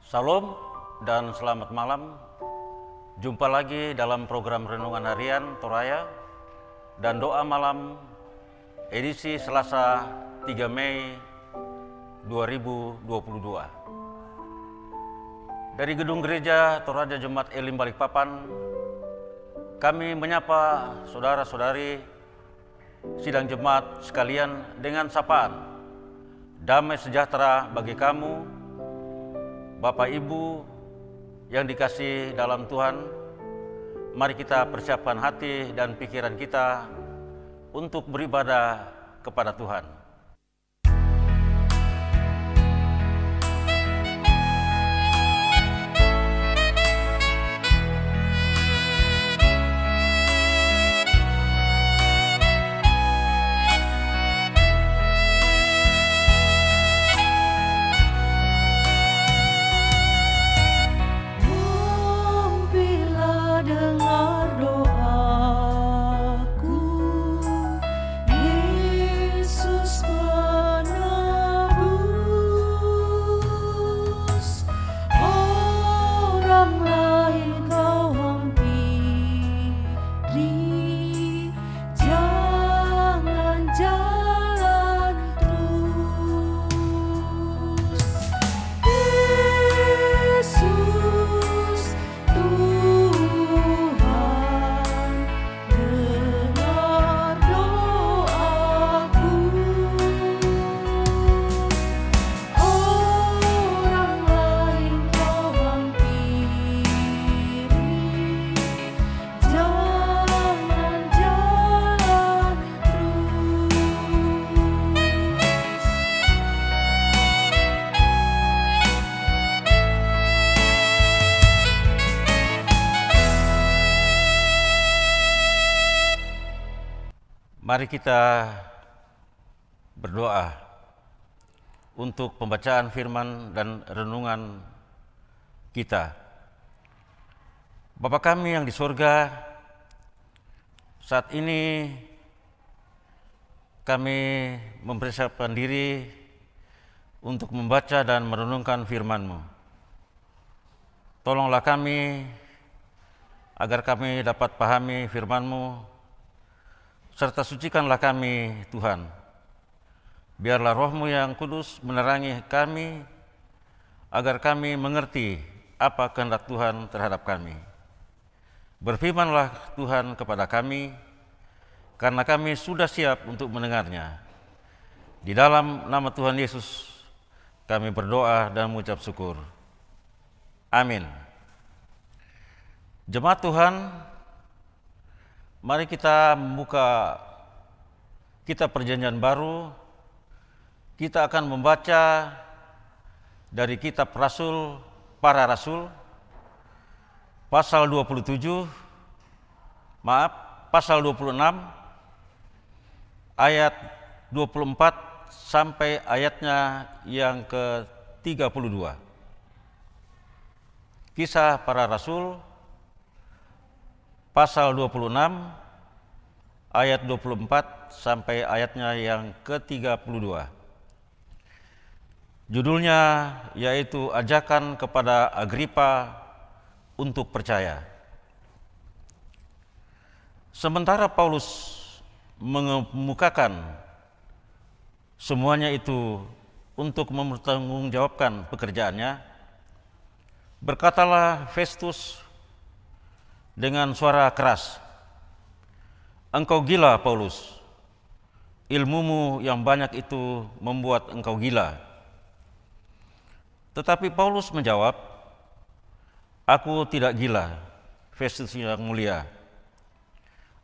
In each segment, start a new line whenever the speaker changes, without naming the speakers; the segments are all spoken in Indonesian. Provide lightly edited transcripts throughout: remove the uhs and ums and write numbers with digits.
Salam dan selamat malam. Jumpa lagi dalam program Renungan Harian Toraya dan Doa Malam edisi Selasa 3 Mei 2022. Dari Gedung Gereja Toraja Jemaat Elim Balikpapan, kami menyapa saudara-saudari sidang jemaat sekalian dengan sapaan damai sejahtera bagi kamu, Bapak Ibu yang dikasihi dalam Tuhan. Mari kita persiapkan hati dan pikiran kita untuk beribadah kepada Tuhan. Mari kita berdoa untuk pembacaan firman dan renungan kita. Bapa kami yang di surga, saat ini kami mempersiapkan diri untuk membaca dan merenungkan firman-Mu. Tolonglah kami agar kami dapat pahami firman-Mu, serta sucikanlah kami, Tuhan. Biarlah Roh-Mu yang kudus menerangi kami, agar kami mengerti apa kehendak Tuhan terhadap kami. Berfirmanlah Tuhan kepada kami, karena kami sudah siap untuk mendengarnya. Di dalam nama Tuhan Yesus, kami berdoa dan mengucap syukur. Amin. Jemaat Tuhan, mari kita membuka kitab Perjanjian Baru. Kita akan membaca dari kitab Para Rasul, pasal 26, ayat 24 sampai ayatnya yang ke-32. Kisah Para Rasul, pasal 26, ayat 24 sampai ayatnya yang ke-32. Judulnya yaitu ajakan kepada Agripa untuk percaya. Sementara Paulus mengemukakan semuanya itu untuk mempertanggungjawabkan pekerjaannya, berkatalah Festus dengan suara keras, "Engkau gila, Paulus. Ilmumu yang banyak itu membuat engkau gila." Tetapi Paulus menjawab, "Aku tidak gila, Festus yang mulia.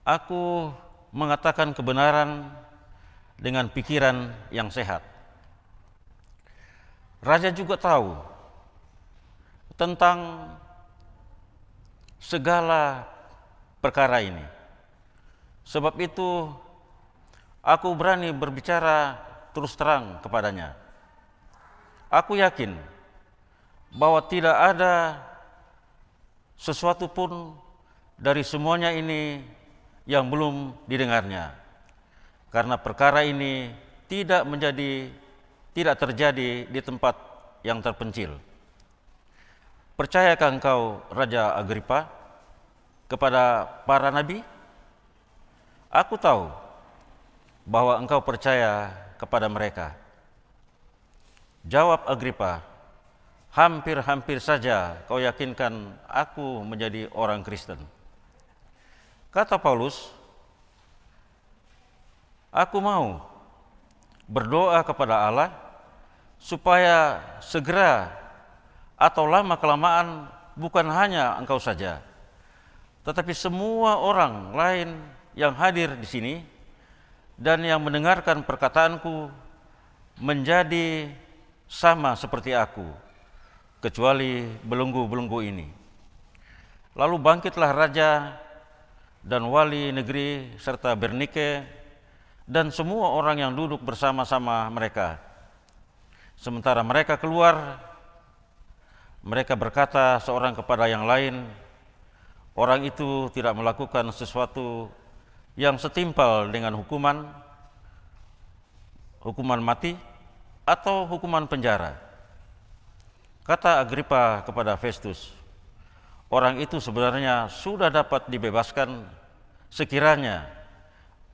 Aku mengatakan kebenaran dengan pikiran yang sehat." Raja juga tahu tentang segala perkara ini. Sebab itu aku berani berbicara terus terang kepadanya. Aku yakin bahwa tidak ada sesuatu pun dari semuanya ini yang belum didengarnya. Karena perkara ini tidak terjadi di tempat yang terpencil. percayakah engkau, Raja Agripa, kepada para nabi? Aku tahu bahwa engkau percaya kepada mereka. Jawab Agripa, hampir-hampir saja kau yakinkan aku menjadi orang Kristen. Kata Paulus, aku mau berdoa kepada Allah supaya segera atau lama-kelamaan bukan hanya engkau saja, tetapi semua orang lain yang hadir di sini dan yang mendengarkan perkataanku menjadi sama seperti aku, kecuali belenggu-belenggu ini. Lalu bangkitlah raja dan wali negeri serta Bernike dan semua orang yang duduk bersama-sama mereka. Sementara mereka keluar, mereka berkata seorang kepada yang lain, orang itu tidak melakukan sesuatu yang setimpal dengan hukuman mati atau hukuman penjara. Kata Agripa kepada Festus, orang itu sebenarnya sudah dapat dibebaskan sekiranya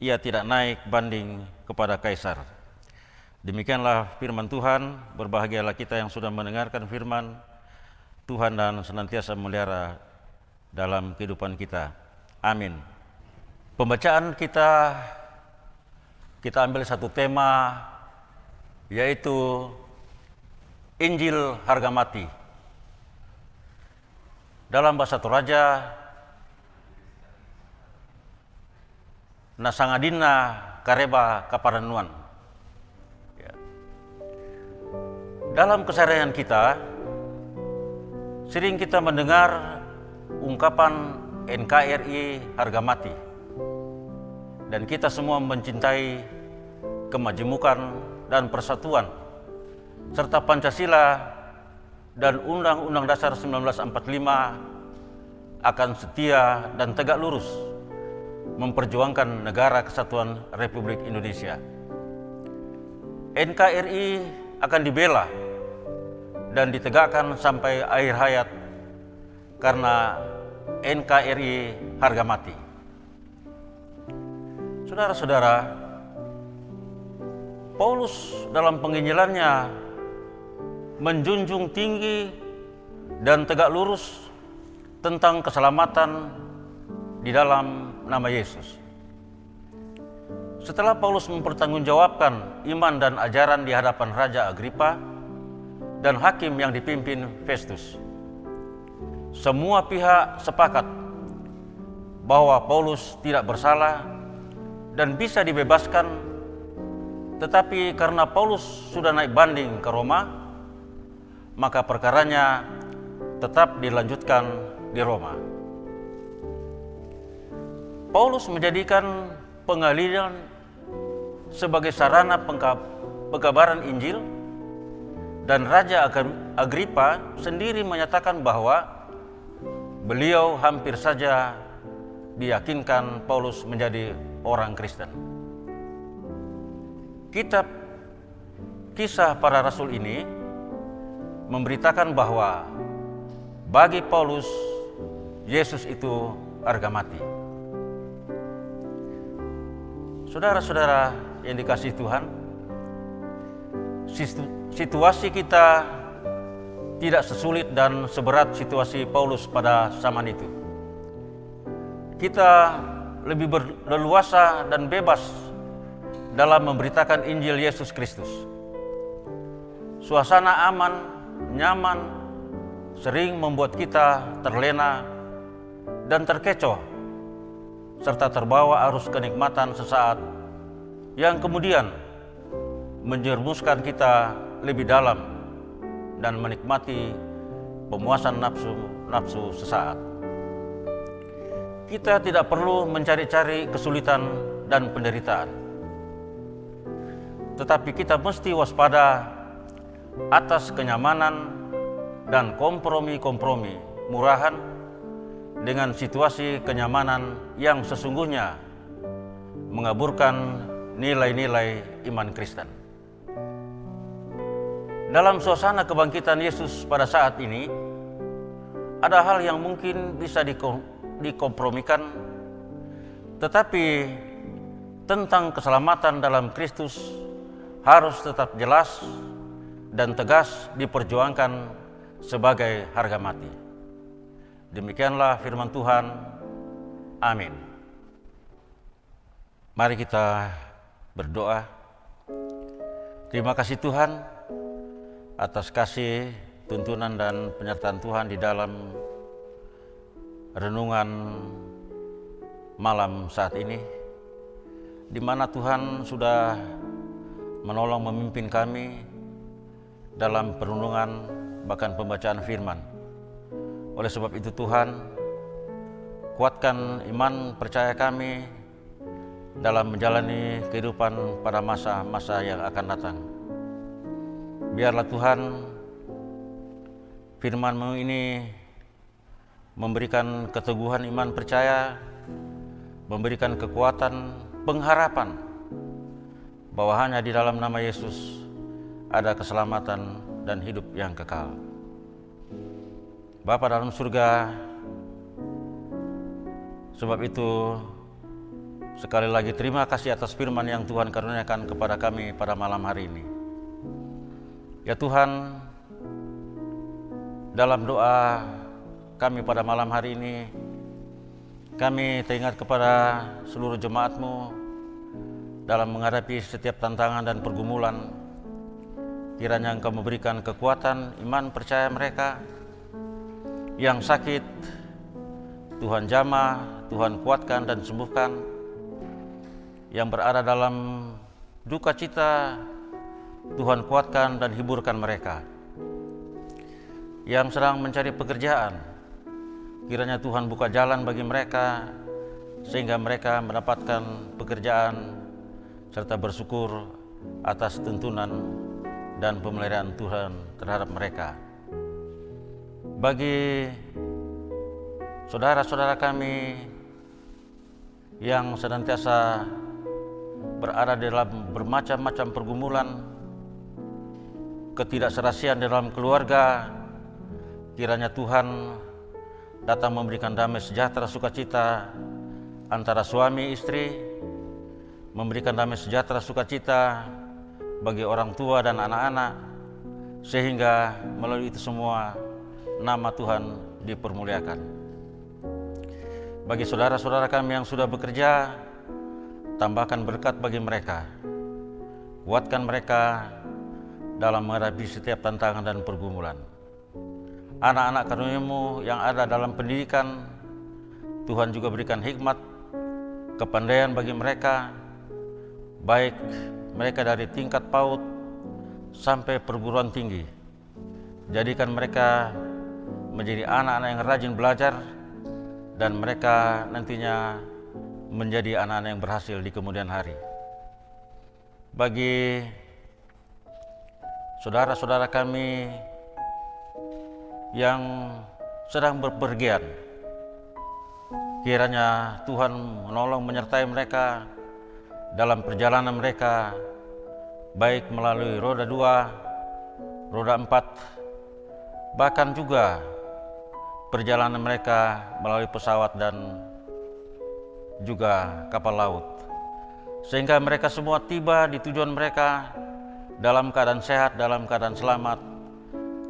ia tidak naik banding kepada Kaisar. Demikianlah firman Tuhan. Berbahagialah kita yang sudah mendengarkan firman Tuhan dan senantiasa memelihara dalam kehidupan kita. Amin. Pembacaan kita ambil satu tema, yaitu Injil harga mati. Dalam bahasa Toraja, nasangadina kareba kaparanuan. Ya. Dalam keseharian kita, sering kita mendengar ungkapan NKRI harga mati. Dan kita semua mencintai kemajemukan dan persatuan, serta Pancasila dan Undang-Undang Dasar 1945 akan setia dan tegak lurus memperjuangkan negara kesatuan Republik Indonesia. NKRI akan dibela dan ditegakkan sampai akhir hayat karena NKRI harga mati. Saudara-saudara, Paulus dalam penginjilannya menjunjung tinggi dan tegak lurus tentang keselamatan di dalam nama Yesus. Setelah Paulus mempertanggungjawabkan iman dan ajaran di hadapan Raja Agripa dan hakim yang dipimpin Festus, semua pihak sepakat bahwa Paulus tidak bersalah dan bisa dibebaskan. Tetapi karena Paulus sudah naik banding ke Roma, maka perkaranya tetap dilanjutkan di Roma. Paulus menjadikan pengadilan sebagai sarana pengkabaran Injil, dan Raja Agripa sendiri menyatakan bahwa beliau hampir saja diyakinkan Paulus menjadi orang Kristen. Kitab Kisah Para Rasul ini memberitakan bahwa bagi Paulus, Yesus itu harga mati. Saudara-saudara yang dikasihi Tuhan, situasi kita tidak sesulit dan seberat situasi Paulus pada zaman itu. Kita lebih berleluasa dan bebas dalam memberitakan Injil Yesus Kristus. Suasana aman, nyaman, sering membuat kita terlena dan terkecoh, serta terbawa arus kenikmatan sesaat yang kemudian menjerumuskan kita lebih dalam dan menikmati pemuasan nafsu sesaat. Kita tidak perlu mencari-cari kesulitan dan penderitaan, tetapi kita mesti waspada atas kenyamanan dan kompromi-kompromi murahan dengan situasi kenyamanan yang sesungguhnya mengaburkan nilai-nilai iman Kristen. Dalam suasana kebangkitan Yesus pada saat ini, ada hal yang mungkin bisa dikompromikan, tetapi tentang keselamatan dalam Kristus harus tetap jelas dan tegas diperjuangkan sebagai harga mati. Demikianlah firman Tuhan. Amin. Mari kita berdoa. Terima kasih Tuhan atas kasih, tuntunan dan penyertaan Tuhan di dalam renungan malam saat ini, di mana Tuhan sudah menolong memimpin kami dalam perenungan bahkan pembacaan firman. Oleh sebab itu Tuhan, kuatkan iman percaya kami dalam menjalani kehidupan pada masa-masa yang akan datang. Biarlah Tuhan, firman-Mu ini memberikan keteguhan iman percaya, memberikan kekuatan, pengharapan bahwa hanya di dalam nama Yesus ada keselamatan dan hidup yang kekal. Bapa dalam surga, sebab itu sekali lagi terima kasih atas firman yang Tuhan karuniakan kepada kami pada malam hari ini. Ya Tuhan, dalam doa kami pada malam hari ini, kami teringat kepada seluruh jemaat-Mu dalam menghadapi setiap tantangan dan pergumulan. Kiranya Engkau memberikan kekuatan iman percaya mereka. Yang sakit, Tuhan jamah, Tuhan kuatkan dan sembuhkan. Yang berada dalam duka cita, Tuhan kuatkan dan hiburkan mereka. Yang sedang mencari pekerjaan, kiranya Tuhan buka jalan bagi mereka, sehingga mereka mendapatkan pekerjaan, serta bersyukur atas tuntunan dan pemeliharaan Tuhan terhadap mereka. Bagi saudara-saudara kami yang senantiasa berada dalam bermacam-macam pergumulan, ketidakserasian dalam keluarga, kiranya Tuhan datang memberikan damai sejahtera sukacita antara suami istri, memberikan damai sejahtera sukacita bagi orang tua dan anak-anak, sehingga melalui itu semua nama Tuhan dipermuliakan. Bagi saudara-saudara kami yang sudah bekerja, tambahkan berkat bagi mereka, kuatkan mereka dalam menghadapi setiap tantangan dan pergumulan. Anak-anak karunia-Mu yang ada dalam pendidikan, Tuhan juga berikan hikmat, kepandaian bagi mereka, baik mereka dari tingkat PAUD sampai perguruan tinggi. Jadikan mereka menjadi anak-anak yang rajin belajar, dan mereka nantinya menjadi anak-anak yang berhasil di kemudian hari. Bagi saudara-saudara kami yang sedang berpergian, kiranya Tuhan menolong menyertai mereka dalam perjalanan mereka, baik melalui roda 2, roda 4, bahkan juga perjalanan mereka melalui pesawat dan juga kapal laut, sehingga mereka semua tiba di tujuan mereka dalam keadaan sehat, dalam keadaan selamat.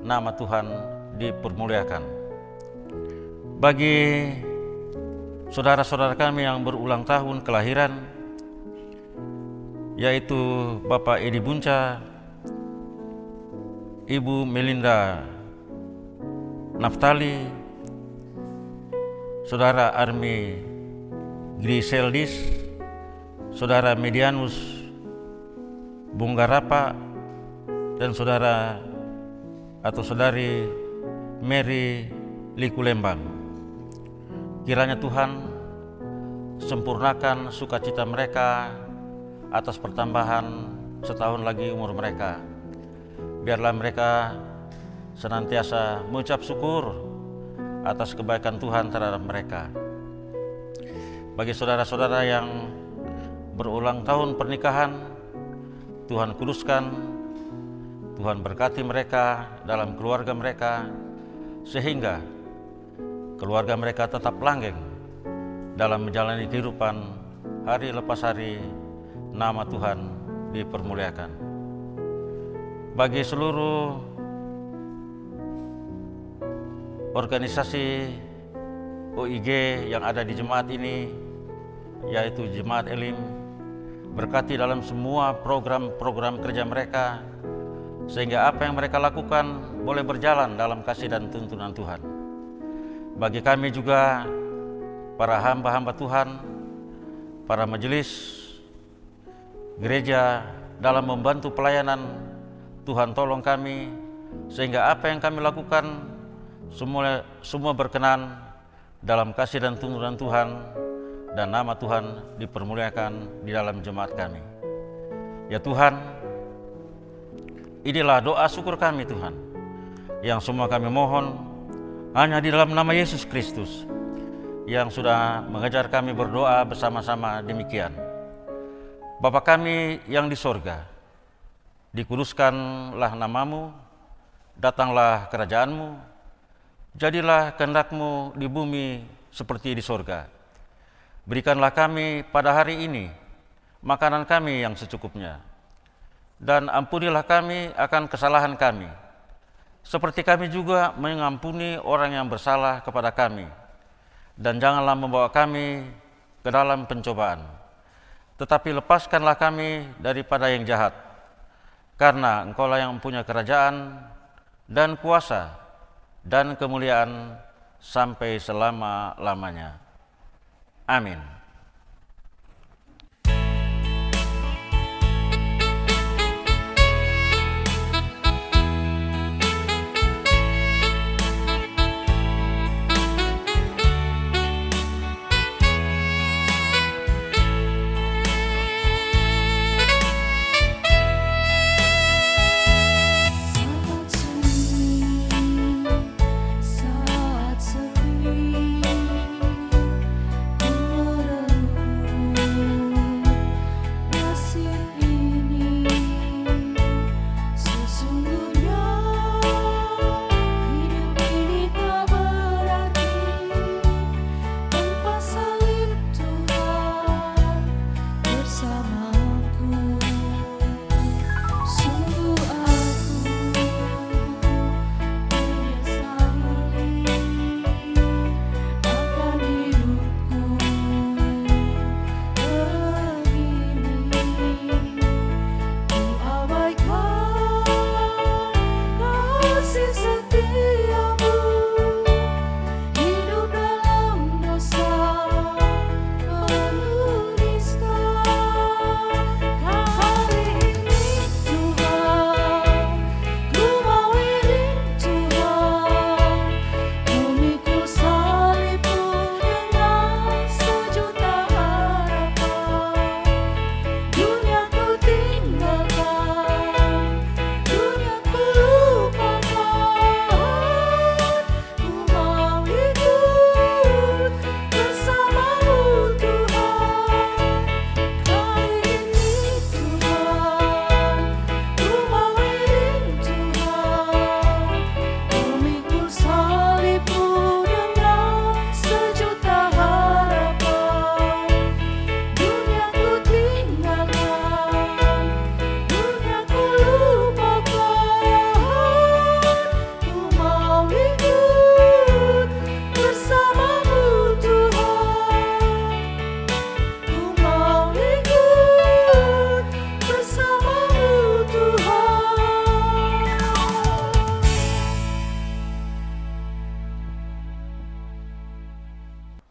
Nama Tuhan dipermuliakan. Bagi saudara-saudara kami yang berulang tahun kelahiran, yaitu Bapak Edi Bunca, Ibu Melinda Naftali, Saudara Armi Griseldis, Saudara Medianus Bunggarapa, dan Saudara atau Saudari Mary Likulembang. Kiranya Tuhan sempurnakan sukacita mereka atas pertambahan setahun lagi umur mereka. Biarlah mereka senantiasa mengucap syukur atas kebaikan Tuhan terhadap mereka. Bagi saudara-saudara yang berulang tahun pernikahan, Tuhan kuduskan, Tuhan berkati mereka dalam keluarga mereka, sehingga keluarga mereka tetap langgeng dalam menjalani kehidupan hari lepas hari. Nama Tuhan dipermuliakan. Bagi seluruh organisasi OIG yang ada di jemaat ini, yaitu Jemaat Elim, berkati dalam semua program-program kerja mereka, sehingga apa yang mereka lakukan boleh berjalan dalam kasih dan tuntunan Tuhan. Bagi kami juga, para hamba-hamba Tuhan, para majelis gereja dalam membantu pelayanan, Tuhan tolong kami, sehingga apa yang kami lakukan semua berkenan dalam kasih dan tuntunan Tuhan, dan nama Tuhan dipermuliakan di dalam jemaat kami. Ya Tuhan, inilah doa syukur kami Tuhan, yang semua kami mohon hanya di dalam nama Yesus Kristus, yang sudah mengajar kami berdoa bersama-sama demikian. Bapa kami yang di sorga, dikuduskanlah namamu, datanglah kerajaanmu, jadilah kehendak-Mu di bumi seperti di sorga. Berikanlah kami pada hari ini makanan kami yang secukupnya, dan ampunilah kami akan kesalahan kami, seperti kami juga mengampuni orang yang bersalah kepada kami. Dan janganlah membawa kami ke dalam pencobaan, tetapi lepaskanlah kami daripada yang jahat, karena Engkaulah yang mempunyai kerajaan dan kuasa dan kemuliaan sampai selama-lamanya. Amin.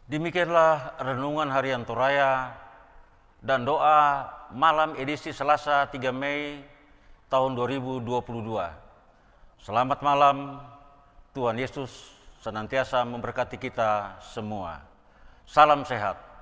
Demikianlah renungan harian Toraya dan doa malam edisi Selasa 3 Mei tahun 2022. Selamat malam, Tuhan Yesus senantiasa memberkati kita semua. Salam sehat.